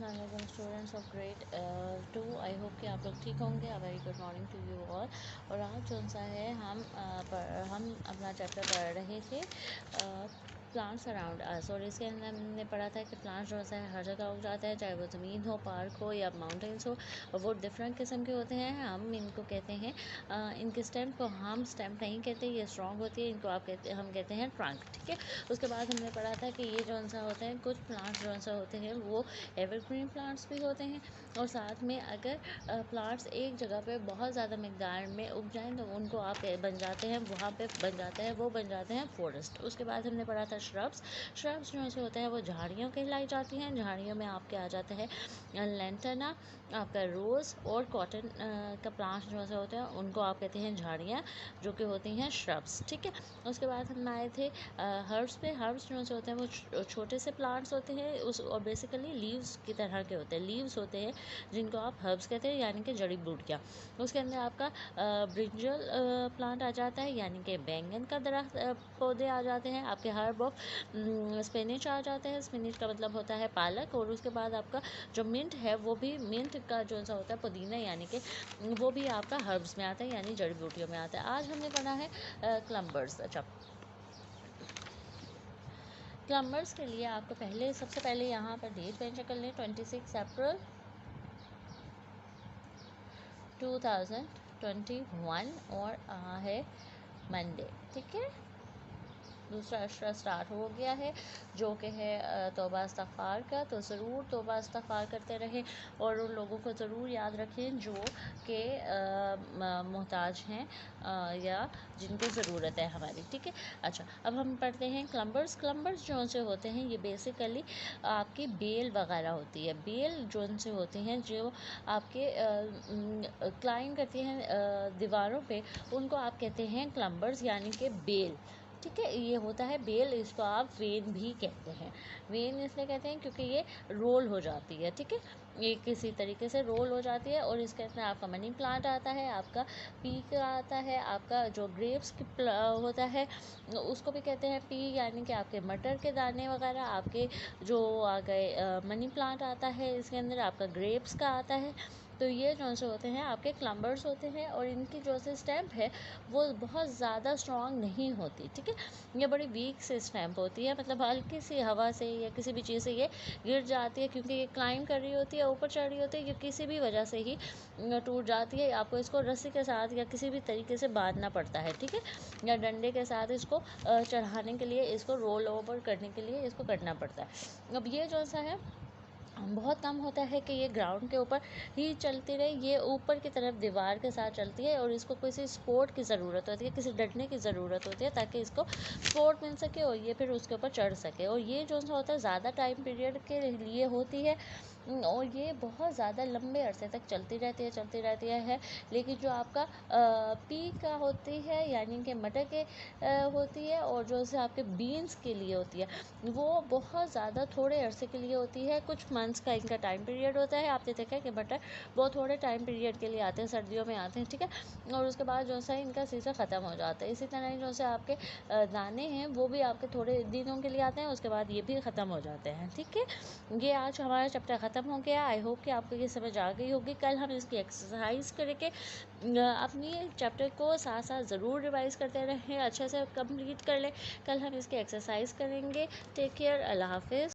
अस्सलाम students of grade 2। I hope कि आप लोग ठीक होंगे। A very good morning to you all. और आज जो सा है हम अपना चैप्टर पढ़ रहे थे प्लांट्स अराउंड अस। और इसके अंदर हमने पढ़ा था कि प्लांट्स जो है हर जगह उग जाते हैं, चाहे वो ज़मीन हो, पार्क हो या माउंटेन्स हो, और वो डिफरेंट किस्म के होते हैं। हम इनको कहते हैं इनके स्टेम को हम स्टेम नहीं कहते, ये स्ट्रॉन्ग होती है, इनको हम कहते हैं ट्रंक। ठीक है। उसके बाद हमने पढ़ा था कि ये जो सा होते हैं कुछ प्लांट्स जो सा होते हैं वो एवरग्रीन प्लांट्स भी होते हैं, और साथ में अगर प्लांट्स एक जगह पे बहुत ज़्यादा मकदार में उग जाएं तो उनको आप बन जाते हैं, वहाँ पे बन जाते हैं, वो बन जाते हैं फॉरेस्ट। उसके बाद हमने पढ़ा था श्रब्स जो से होते हैं वो झाड़ियों कहलाई जाती हैं। झाड़ियों में आपके आ जाता है लेंटना, आपका रोज़ और कॉटन का प्लांट्स जो से होते हैं उनको आप कहते हैं झाड़ियाँ, जो कि होती हैं श्रब्स। ठीक है। उसके बाद हम आए थे हर्ब्स पे। हर्ब्स जो से होते हैं वो छोटे से प्लांट्स होते हैं और बेसिकली लीव्स की तरह के होते हैं। लीव्स होते हैं जिनको आप हर्ब्स कहते हैं, यानी कि जड़ी बूटियाँ। उसके अंदर आपका ब्रिंजल प्लांट आ जाता है, यानी कि बैंगन का दरख्त पौधे आ जाते हैं। आपके हर्ब ऑफ स्पिनिच आ जाते हैं। स्पिनिच का मतलब होता है पालक। और उसके बाद आपका जो मिंट है वो भी मिंट का जो सा होता है पुदीना, यानी कि वो भी आपका हर्ब्स में आता है, यानी जड़ी बूटियों में आता है। आज हमने पढ़ा है क्लम्बर्स। अच्छा, क्लम्बर्स के लिए आपको सबसे पहले यहाँ पर डेट मेंशन कर लें, 26 अप्रैल 2021 और है मंडे। ठीक है। दूसरा अशरा स्टार्ट हो गया है, जो कि है तौबा इस्तग़फ़ार का। तो ज़रूर तौबा इस्तग़फ़ार करते रहें और उन लोगों को ज़रूर याद रखें जो कि मोहताज हैं या जिनको ज़रूरत है हमारी। ठीक है। अच्छा, अब हम पढ़ते हैं क्लम्बर्स जो से होते हैं ये बेसिकली आपकी बेल वगैरह होती है। बेल जो से होते हैं जो आपके क्लाइंब करती हैं दीवारों पे, उनको आप कहते हैं क्लम्बर्स, यानी कि बेल। ठीक है। ये होता है बेल, इसको आप वेन भी कहते हैं। वेन इसलिए कहते हैं क्योंकि ये रोल हो जाती है। ठीक है। ये किसी तरीके से रोल हो जाती है। और इसके अंदर आपका मनी प्लांट आता है, आपका पीक आता है, आपका जो ग्रेप्स होता है उसको भी कहते हैं पी, यानी कि आपके मटर के दाने वगैरह आपके जो आ गए। मनी प्लांट आता है, इसके अंदर आपका ग्रेप्स का आता है। तो ये जो से होते हैं आपके क्लम्बर्स होते हैं, और इनकी जो से स्टेम्प है वो बहुत ज़्यादा स्ट्रॉन्ग नहीं होती। ठीक है। ये बड़ी वीक से स्टेम्प होती है, मतलब हल्की सी हवा से या किसी भी चीज़ से ये गिर जाती है, क्योंकि ये क्लाइंब कर रही होती है, ऊपर चढ़ रही होती है, ये किसी भी वजह से ही टूट जाती है। आपको इसको रस्सी के साथ या किसी भी तरीके से बांधना पड़ता है। ठीक है। या डंडे के साथ इसको चढ़ाने के लिए, इसको रोल ओवर करने के लिए इसको करना पड़ता है। अब ये जो सा है बहुत कम होता है कि ये ग्राउंड के ऊपर ही चलती रहे, ये ऊपर की तरफ दीवार के साथ चलती है, और इसको किसी सपोर्ट की ज़रूरत होती है, किसी डंडे की ज़रूरत होती है, ताकि इसको सपोर्ट मिल सके और ये फिर उसके ऊपर चढ़ सके। और ये जो सा होता है ज़्यादा टाइम पीरियड के लिए होती है, और ये बहुत ज़्यादा लंबे अरसे तक चलती रहती है। लेकिन जो आपका पी का होती है, यानी कि मटर के होती है, और जो से आपके बीन्स के लिए होती है वो बहुत ज़्यादा थोड़े अरसे के लिए होती है। कुछ मंथ्स का इनका टाइम पीरियड होता है। आपने देखा है कि मटर बहुत थोड़े टाइम पीरियड के लिए आते हैं, सर्दियों में आते हैं। ठीक है। और उसके बाद जो सा इनका सीज़न ख़त्म हो जाता है। इसी तरह जो से आपके दाने हैं वो भी आपके थोड़े दिनों के लिए आते हैं, उसके बाद ये भी ख़त्म हो जाते हैं। ठीक है। ये आज हमारा चैप्टर ख़त्म हो गया। आई होप कि आपको ये समझ आ गई होगी। कल हम इसकी एक्सरसाइज करके अपनी चैप्टर को साथ साथ ज़रूर रिवाइज करते रहें, अच्छे से कंप्लीट कर लें। कल हम इसकी एक्सरसाइज करेंगे। Take care. अल्लाह हाफिज़।